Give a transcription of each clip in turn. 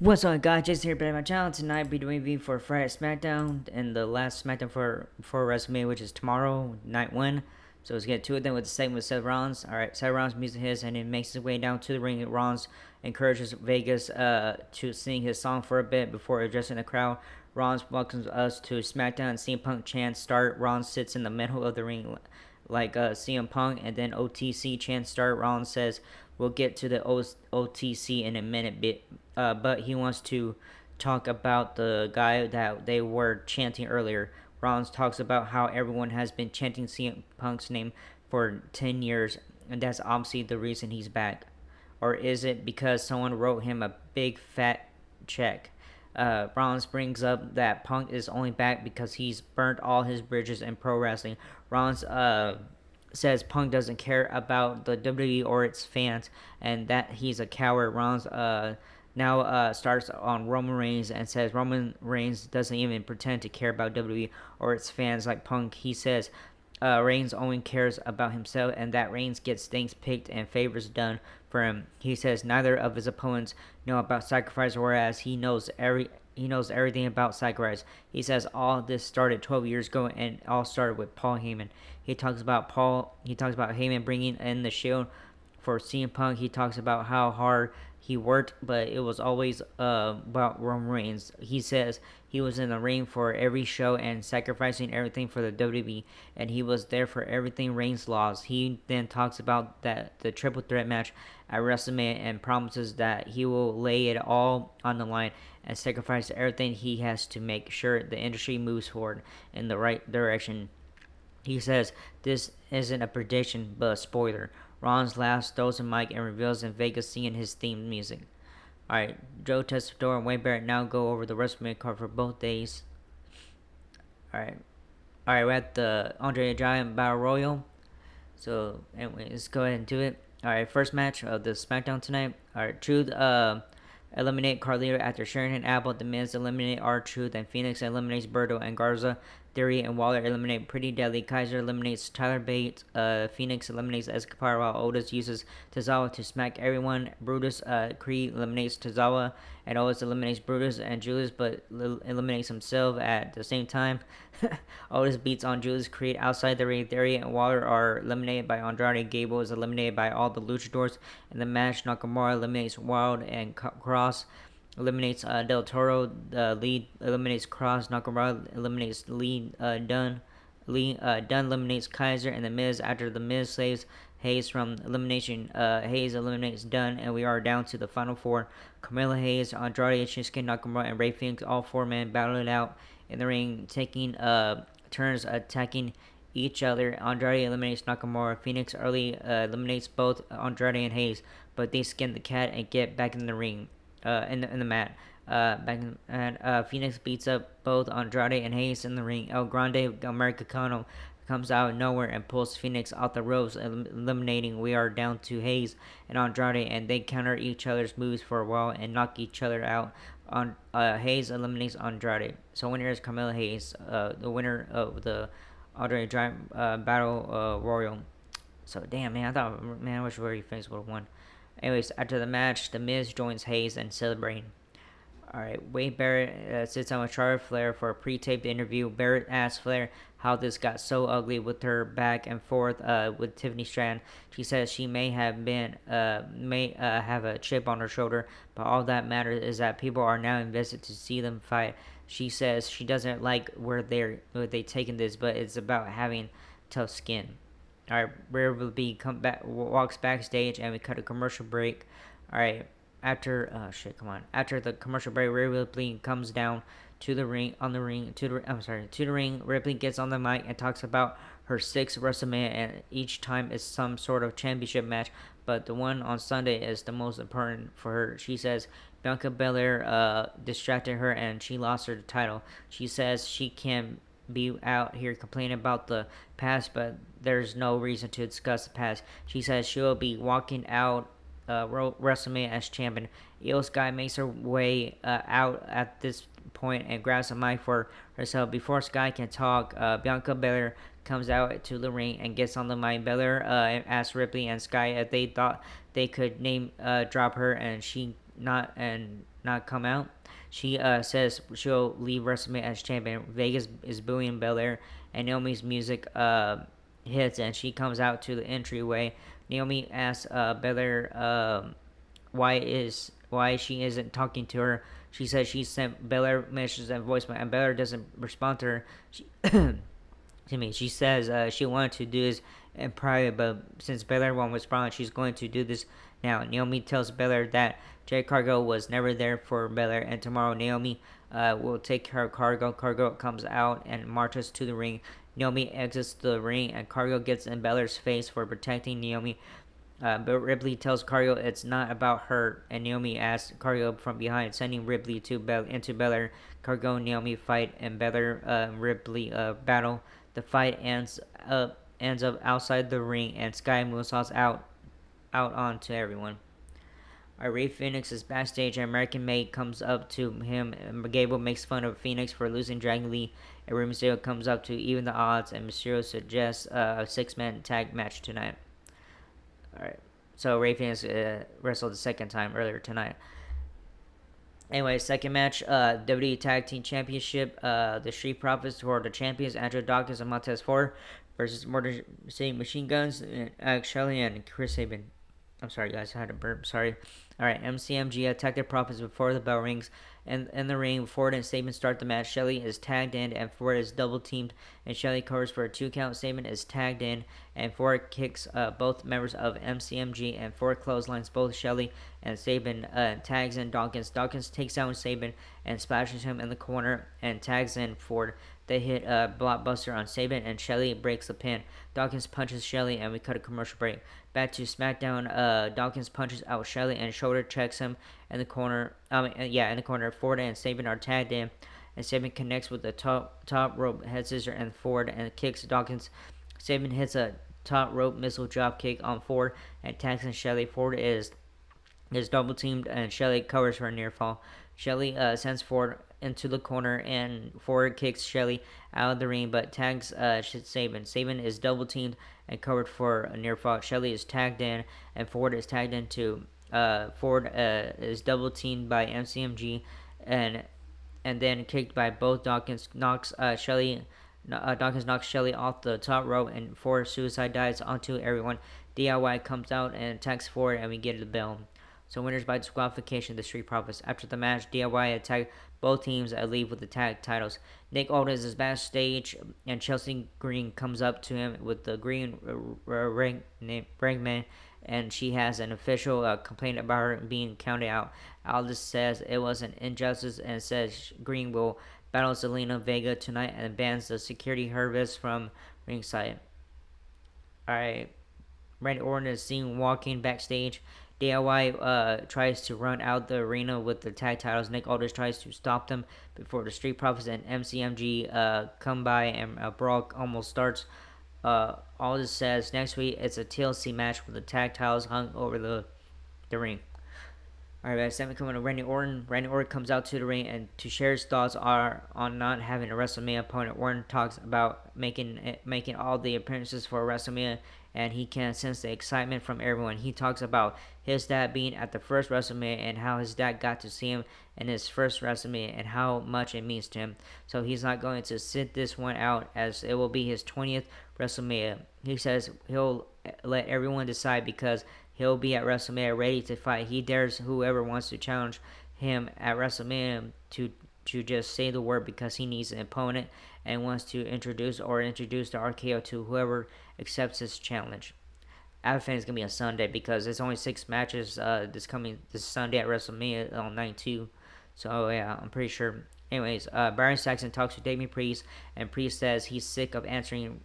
What's up, guys? Jason here, back on my channel. Tonight, I'll be doing a review for Friday Smackdown and the last Smackdown for WrestleMania, which is tomorrow, night one. So let's get to it then with the segment with Seth Rollins. Alright, Seth Rollins music hits and he makes his way down to the ring. Rollins encourages Vegas to sing his song for a bit before addressing the crowd. Rollins welcomes us to SmackDown and CM Punk chants start. Rollins sits in the middle of the ring like CM Punk, and then OTC chants start. Rollins says, "We'll get to the OTC in a minute, but he wants to talk about the guy that they were chanting earlier." Rollins talks about how everyone has been chanting CM Punk's name for 10 years, and that's obviously the reason he's back. Or is it because someone wrote him a big fat check? Rollins brings up that Punk is only back because he's burnt all his bridges in pro wrestling. Rollins says Punk doesn't care about the WWE or its fans, and that he's a coward. Rollins now starts on Roman Reigns and says Roman Reigns doesn't even pretend to care about WWE or its fans like Punk. He says Reigns only cares about himself, and that Reigns gets things picked and favors done for him. He says neither of his opponents know about sacrifice, whereas he knows everything about sacrifice. He says all this started 12 years ago, and it all started with Paul Heyman. He talks about Heyman bringing in the Shield for CM Punk. He talks about how hard he worked, but it was always about Roman Reigns. He says he was in the ring for every show and sacrificing everything for the WWE, and he was there for everything Reigns lost. He then talks about that the triple threat match at WrestleMania and promises that he will lay it all on the line and sacrifice everything he has to make sure the industry moves forward in the right direction. He says this isn't a prediction but a spoiler. Rollins laughs, throws a mic, and reveals in Vegas singing his theme music. Alright, Joe Testador and Wade Barrett now go over the WrestleMania card for both days. Alright, we're at the Andre the Giant Battle Royal. So, anyway, let's go ahead and do it. Alright, first match of the SmackDown tonight. Alright, Truth eliminate Carlito after Sheridan, Abbott, The Miz eliminate R-Truth, and Phoenix eliminates Berto and Garza. Theory and Waller eliminate Pretty Deadly. Kaiser eliminates Tyler Bates. Phoenix eliminates Escobar while Otis uses Tozawa to smack everyone. Brutus Creed eliminates Tozawa and Otis eliminates Brutus and Julius, but eliminates himself at the same time. Otis beats on Julius Creed outside the ring. Theory and Waller are eliminated by Andrade. Gable is eliminated by all the luchadors in the match. Nakamura eliminates Wild and Cross eliminates Del Toro. Lee eliminates Cross. Nakamura eliminates Lee Dunn. Dunn eliminates Kaiser and The Miz after The Miz saves Hayes from elimination. Hayes eliminates Dunn, and we are down to the final four. Camilla Hayes, Andrade, Shinsuke Nakamura, and Rey Fenix, all four men battle it out in the ring, taking turns attacking each other. Andrade eliminates Nakamura. Phoenix early eliminates both Andrade and Hayes, but they skin the cat and get back in the ring. In the mat. Phoenix beats up both Andrade and Hayes in the ring. El Grande Americano comes out of nowhere and pulls Phoenix off the ropes, eliminating. We are down to Hayes and Andrade, and they counter each other's moves for a while and knock each other out. Hayes eliminates Andrade. So winner is Carmella Hayes, the winner of the Andrade Giant Battle Royal. So damn, man, I wish Rey Fenix would have won. Anyways, after the match, The Miz joins Hayes and celebrating. Alright, Wade Barrett sits down with Charlotte Flair for a pre-taped interview. Barrett asks Flair how this got so ugly with her back and forth with Tiffany Stratton. She says she may have a chip on her shoulder, but all that matters is that people are now invested to see them fight. She says she doesn't like where they taking this, but it's about having tough skin. Alright, Rhea Ripley walks backstage, and we cut a commercial break. Alright, after the commercial break, Rhea Ripley comes down to the ring. Ripley gets on the mic and talks about her sixth WrestleMania, and each time is some sort of championship match, but the one on Sunday is the most important for her. She says Bianca Belair distracted her and she lost her title. She says she can't be out here complaining about the past, but there's no reason to discuss the past. She says she will be walking out WrestleMania as champion. Io Sky makes her way out at this point and grabs a mic for herself. Before Sky can talk, Bianca Belair comes out to the ring and gets on the mic. Belair asks Ripley and Sky if they thought they could name drop her, and she not come out. She says she'll leave WrestleMania as champion. Vegas is booing Belair, and Naomi's music hits, and she comes out to the entryway. Naomi asks Belair why she isn't talking to her. She says she sent Belair messages and voicemail, and Belair doesn't respond to her. She to me. She says she wanted to do this in private, but since Belair won't respond, she's going to do this now. Naomi tells Belair that Jade Cargill was never there for Belair, and tomorrow Naomi will take care of Cargill. Cargill comes out and marches to the ring. Naomi exits the ring, and Cargill gets in Belair's face for protecting Naomi. But Ripley tells Cargill it's not about her, and Naomi asks Cargill from behind, sending Ripley into Belair. Cargill and Naomi fight, and Belair Ripley battle. The fight ends up outside the ring, and Sky moonsaults out onto everyone. Ray Phoenix is backstage, and American Maid comes up to him. And Gable makes fun of Phoenix for losing Dragon Lee. And Rey Mysterio comes up to even the odds, and Mysterio suggests a 6-man tag match tonight. Alright, so Ray Phoenix wrestled the second time earlier tonight. Anyway, second match, WWE Tag Team Championship. The Street Profits, who are the champions, Andrew Dawkins and Montez Ford, versus Motor City Machine Guns, Alex Shelley and Chris Sabin. I'm sorry, guys, I had a burp. Sorry. Alright, MCMG attack their profits before the bell rings. And in the ring, Ford and Sabin start the match. Shelley is tagged in, and Ford is double teamed. And Shelley covers for a 2 count. Sabin is tagged in, and Ford kicks both members of MCMG, and Ford clotheslines both Shelley and Sabin. Tags in Dawkins. Dawkins takes down Sabin and splashes him in the corner and tags in Ford. They hit a blockbuster on Sabin, and Shelley breaks the pin. Dawkins punches Shelley, and we cut a commercial break. Back to SmackDown. Dawkins punches out Shelley and shoulder checks him in the corner. In the corner. Ford and Sabin are tagged in, and Sabin connects with the top rope head scissor and Ford and kicks Dawkins. Sabin hits a top rope missile drop kick on Ford and tags in Shelley. Ford is double teamed, and Shelley covers for a near fall. Shelley sends Ford into the corner, and Ford kicks Shelley out of the ring, but tags Sabin. Sabin is double teamed and covered for a near fall. Shelley is tagged in, and Ford is tagged in too. Ford is double teamed by MCMG, and then kicked by both. Dawkins knocks Shelley off the top rope, and Ford suicide dives onto everyone. DIY comes out and attacks Ford, and we get the bell. So winners by disqualification, the Street Profits. After the match, DIY attack both teams and leave with the tag titles. Nick Aldis is backstage, and Chelsea Green comes up to him with the green ringman, and she has an official complaint about her being counted out. Aldis says it was an injustice and says Green will battle Zelina Vega tonight and bans the security service from ringside. Alright, Randy Orton is seen walking backstage. DIY tries to run out the arena with the tag titles. Nick Aldis tries to stop them before the Street Profits and MCMG come by, and a brawl almost starts. Aldis says next week it's a TLC match with the tag titles hung over the ring. Alright, Sammy coming to Randy Orton. Randy Orton comes out to the ring and to share his thoughts on not having a WrestleMania opponent. Orton talks about making all the appearances for WrestleMania, and he can sense the excitement from everyone. He talks about his dad being at the first WrestleMania and how his dad got to see him in his first WrestleMania and how much it means to him. So he's not going to sit this one out, as it will be his 20th WrestleMania. He says he'll let everyone decide because he'll be at WrestleMania ready to fight. He dares whoever wants to challenge him at WrestleMania to just say the word because he needs an opponent and wants to introduce the RKO to whoever accepts his challenge. I think it's going to be on Sunday because there's only 6 matches this Sunday at WrestleMania on night 2. So yeah, I'm pretty sure. Anyways, Byron Saxton talks to Damien Priest, and Priest says he's sick of answering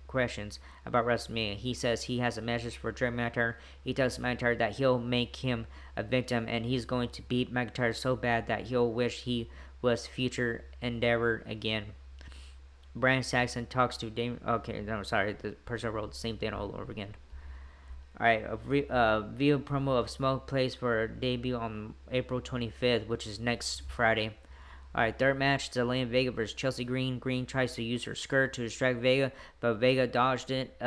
questions about WrestleMania. He says he has a message for Drew McIntyre. He tells McIntyre that he'll make him a victim, and he's going to beat McIntyre so bad that he'll wish he was future Endeavor again. Brian Saxton talks to Damien. Okay, no, sorry, the person wrote the same thing all over again. Alright, a video promo of Smoke plays for a debut on April 25th, which is next Friday. Alright, third match, Zelina Vega versus Chelsea Green. Green tries to use her skirt to distract Vega, but Vega dodged it.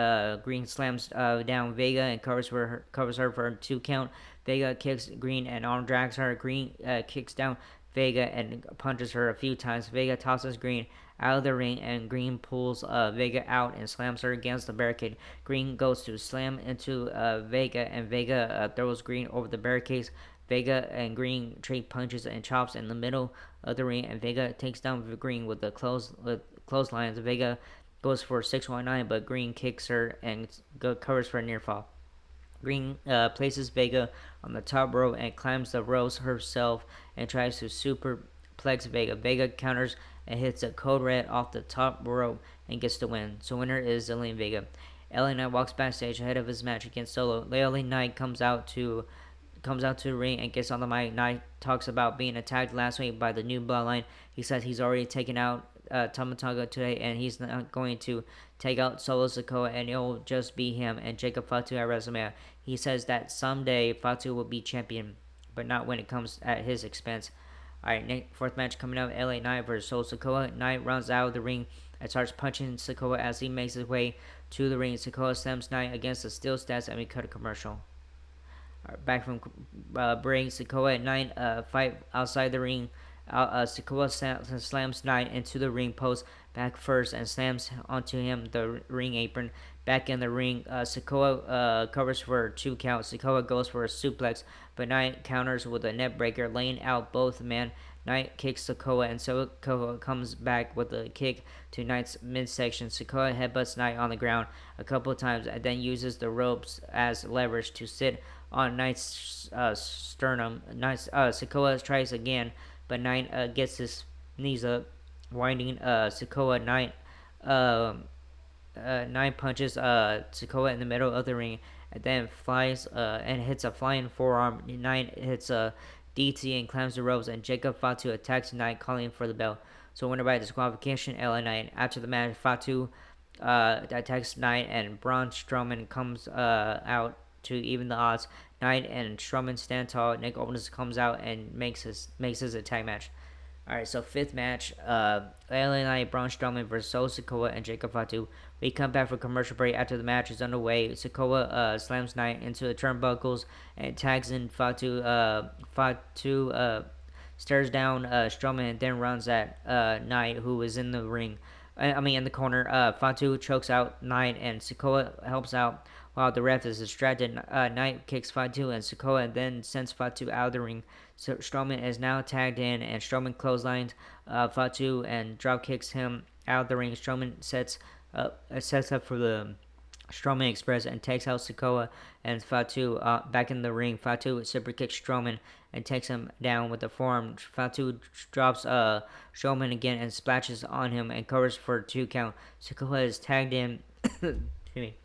Green slams down Vega and covers her for a 2 count. Vega kicks Green and arm drags her. Green kicks down Vega and punches her a few times. Vega tosses Green out of the ring, and Green pulls Vega out and slams her against the barricade. Green goes to slam into Vega, and Vega throws Green over the barricades. Vega and Green trade punches and chops in the middle of the ring, and Vega takes down Green with the clotheslines. Vega goes for 619, but Green kicks her and covers for a near fall. Green places Vega on the top rope and climbs the ropes herself and tries to superplex Vega. Vega counters and hits a code red off the top rope and gets the win. So winner is Zelina Vega. LA Knight walks backstage ahead of his match against Solo. LA Knight comes out to the ring and gets on the mic. Knight talks about being attacked last week by the new bloodline. He says he's already taken out Tamatonga today, and he's not going to take out Solo Sikoa, and it'll just be him and Jacob Fatu at WrestleMania. He says that someday Fatu will be champion, but not when it comes at his expense. Alright, fourth match coming up, LA Knight versus Solo Sikoa. Knight runs out of the ring and starts punching Sikoa as he makes his way to the ring. Sikoa slams Knight against the steel steps, and we cut a commercial. Back from break, Sikoa and Knight fight outside the ring. Sikoa slams Knight into the ring post back first and slams onto him the ring apron. Back in the ring, Sikoa covers for a 2 count. Sikoa goes for a suplex, but Knight counters with a net breaker, laying out both men. Knight kicks Sikoa, and Sikoa comes back with a kick to Knight's midsection. Sikoa headbutts Knight on the ground a couple of times and then uses the ropes as leverage to sit on Knight's sternum. Sikoa tries again, but Knight gets his knees up, winding Sikoa. Knight punches Sikoa in the middle of the ring, and then flies and hits a flying forearm. Knight hits a DT and climbs the ropes, and Jacob Fatu attacks Knight, calling for the bell. So winner by disqualification, LA Knight. After the match, Fatu attacks Knight, and Braun Strowman comes out to even the odds. Knight and Strowman stand tall. Nick Aldis comes out and makes his attack match. Alright, so fifth match, LA Knight, Braun Strowman versus Solo Sikoa and Jacob Fatu. We come back for commercial break after the match is underway. Sikoa slams Knight into the turnbuckles and tags in Fatu. Fatu stares down Strowman and then runs at Knight, who is in the ring. In the corner. Fatu chokes out Knight, and Sikoa helps out while the ref is distracted. Knight kicks Fatu, and Sikoa then sends Fatu out of the ring. So Strowman is now tagged in, and Strowman clotheslines Fatu and drop kicks him out of the ring. Strowman sets up for the Strowman Express and takes out Sikoa and Fatu back in the ring. Fatu super kicks Strowman and takes him down with the forearm. Fatu drops Strowman again and splashes on him and covers for a 2 count. Sikoa is tagged in, excuse me,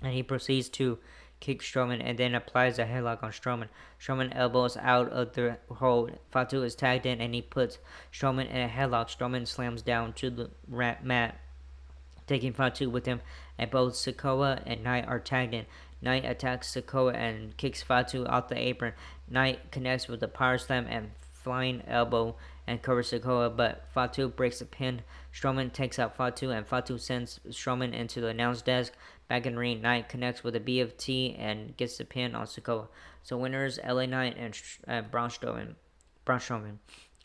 and he proceeds to kick Strowman and then applies a headlock on Strowman. Strowman elbows out of the hold. Fatu is tagged in and he puts Strowman in a headlock. Strowman slams down to the mat, taking Fatu with him, and both Sikoa and Knight are tagged in. Knight attacks Sikoa and kicks Fatu off the apron. Knight connects with a power slam and flying elbow and covers Sikoa, but Fatu breaks the pin. Strowman takes out Fatu, and Fatu sends Strowman into the announce desk. Back in the ring, Knight connects with a BFT and gets the pin on Sikoa. So winners, LA Knight and Braun Strowman.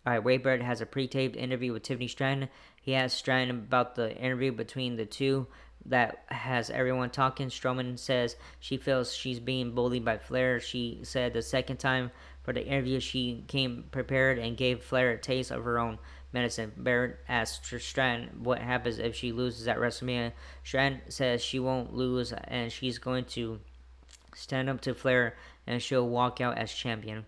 Alright, Wade Barrett has a pre-taped interview with Tiffany Stratton. He asked Stratton about the interview between the two that has everyone talking. Strowman says she feels she's being bullied by Flair. She said the second time for the interview she came prepared and gave Flair a taste of her own medicine. Barrett asked Stratton what happens if she loses at WrestleMania. Stratton says she won't lose and she's going to stand up to Flair and she'll walk out as champion.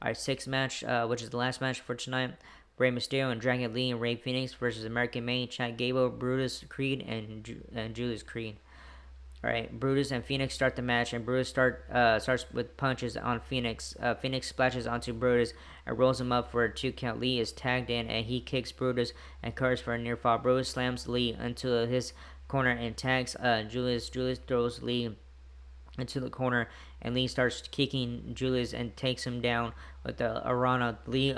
Alright, sixth match, which is the last match for tonight. Rey Mysterio and Dragon Lee and Rey Fenix versus American Mane, Chad Gable, Brutus Creed, and Julius Creed. Alright, Brutus and Phoenix start the match, and Brutus starts with punches on Phoenix. Phoenix splashes onto Brutus and rolls him up for a 2 count. Lee is tagged in, and he kicks Brutus and covers for a near fall. Brutus slams Lee into his corner and tags Julius. Julius throws Lee into the corner, and Lee starts kicking Julius and takes him down with the Arana. Lee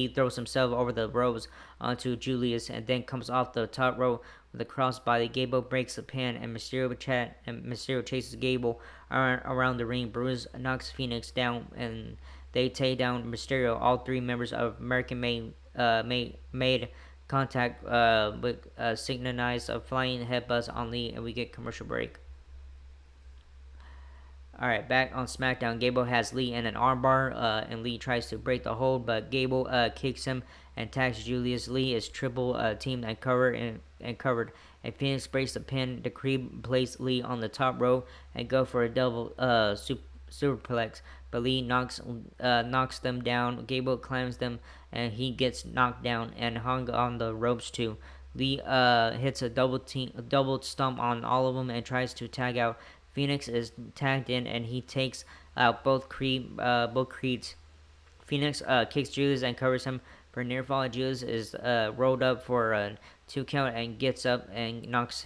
throws himself over the ropes onto Julius and then comes off the top rope with a crossbody. Gable breaks the pin and Mysterio chases Gable around the ring. Bruce knocks Phoenix down and they take down Mysterio. All three members of American made contact with synchronized flying headbutts on Lee, and we get commercial break. All right, back on SmackDown, Gable has Lee in an armbar, and Lee tries to break the hold, but Gable kicks him and tags Julius. Lee is triple teamed and covered. And Phoenix breaks the pin. The Creed places Lee on the top rope and go for a double superplex, but Lee knocks them down. Gable climbs them, and he gets knocked down and hung on the ropes too. Lee hits a double stomp on all of them and tries to tag out. Phoenix is tagged in, and he takes out both Creeds. Phoenix kicks Julius and covers him for a near fall. Julius is rolled up for a 2 count and gets up and knocks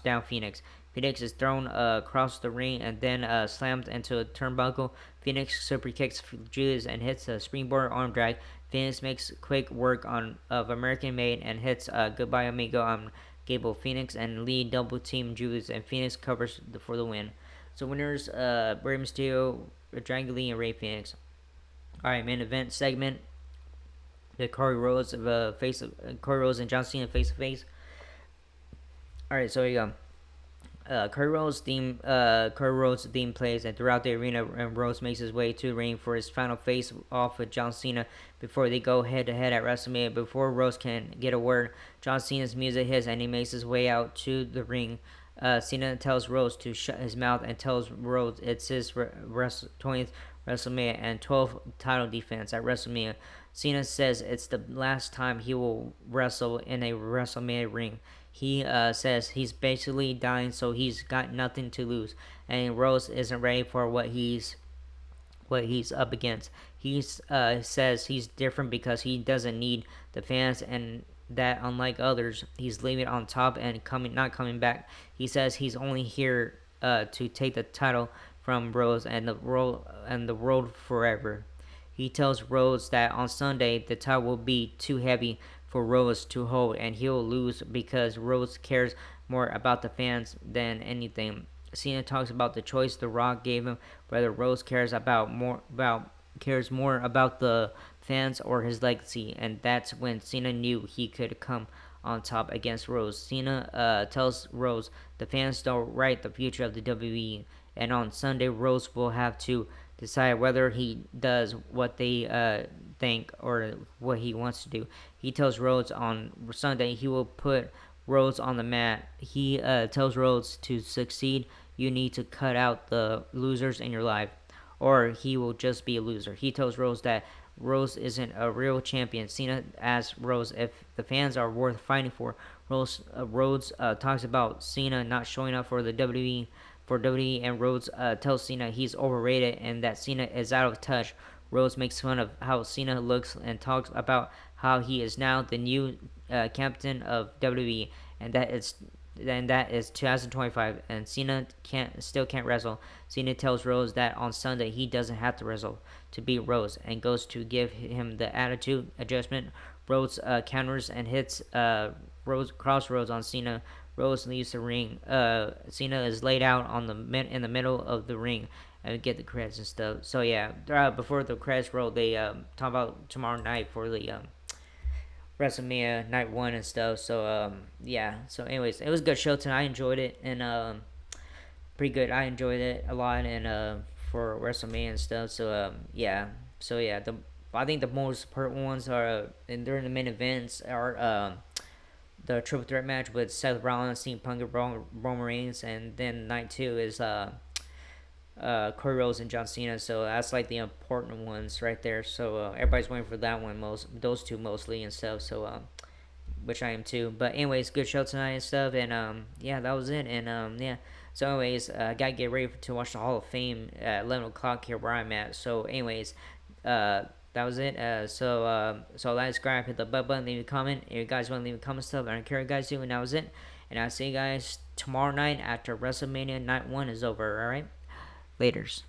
down Phoenix. Phoenix is thrown across the ring and then slammed into a turnbuckle. Phoenix super kicks Julius and hits a springboard arm drag. Phoenix makes quick work of American Made and hits Goodbye Amigo on Gable. Phoenix and Lee double team Julius, and Phoenix covers for the win. So winners Rey Mysterio, Dragon Lee, and Rey Phoenix. All right, main event segment. The Corey Rhodes and John Cena face to face. All right, so here you go. Corey Rhodes' theme plays, and throughout the arena, and Rhodes makes his way to the ring for his final face-off with John Cena before they go head-to-head at WrestleMania. Before Rhodes can get a word, John Cena's music hits, and he makes his way out to the ring. Cena tells Rhodes to shut his mouth and tells Rhodes it's his 20th WrestleMania and 12th title defense at WrestleMania. Cena says it's the last time he will wrestle in a WrestleMania ring. He says he's basically dying, so he's got nothing to lose, and Rhodes isn't ready for what he's up against. He says he's different because he doesn't need the fans, and that unlike others, he's leaving on top and not coming back. He says he's only here to take the title from Rhodes and the world forever. He tells Rhodes that on Sunday the title will be too heavy for Rhodes to hold, and he'll lose because Rhodes cares more about the fans than anything. Cena talks about the choice The Rock gave him, whether Rhodes cares more about the fans or his legacy, and that's when Cena knew he could come on top against Rhodes. Cena tells Rhodes the fans don't write the future of the WWE, and on Sunday Rhodes will have to decide whether he does what they think or what he wants to do. He tells Rhodes on Sunday he will put Rhodes on the mat. He tells Rhodes to succeed, you need to cut out the losers in your life, or he will just be a loser. He tells Rhodes that Rhodes isn't a real champion. Cena asks Rhodes if the fans are worth fighting for. Rhodes talks about Cena not showing up for the WWE, and Rhodes tells Cena he's overrated and that Cena is out of touch. Rhodes makes fun of how Cena looks and talks about how he is now the new captain of WWE, and that is 2025, and Cena still can't wrestle. Cena tells Rhodes that on Sunday he doesn't have to wrestle to beat Rhodes, and goes to give him the attitude adjustment. Rhodes counters and hits Crossroads on Cena. Rhodes leaves the ring. Cena is laid out in the middle of the ring, and we get the credits and stuff. So yeah, before the credits roll, they talk about tomorrow night for the WrestleMania Night 1 and stuff. So yeah. So anyways, it was a good show tonight. I enjoyed it, and pretty good. I enjoyed it a lot, and for WrestleMania and stuff. So yeah. So yeah, I think the most important ones are and during the main events are the triple threat match with Seth Rollins, CM Punk, and Roman Reigns, and then night 2 is Corey Rhodes and John Cena. So that's like the important ones right there. So everybody's waiting for that one those two mostly and stuff. So which I am too. But anyways, good show tonight and stuff. And yeah, that was it. And yeah. So anyways, gotta get ready to watch the Hall of Fame at 11 o'clock here where I'm at. So anyways, that was it. So like, subscribe, hit the button, leave a comment. If you guys want to leave a comment stuff, I don't care what you guys do. And that was it. And I'll see you guys tomorrow night after WrestleMania Night 1 is over. Alright? Laters.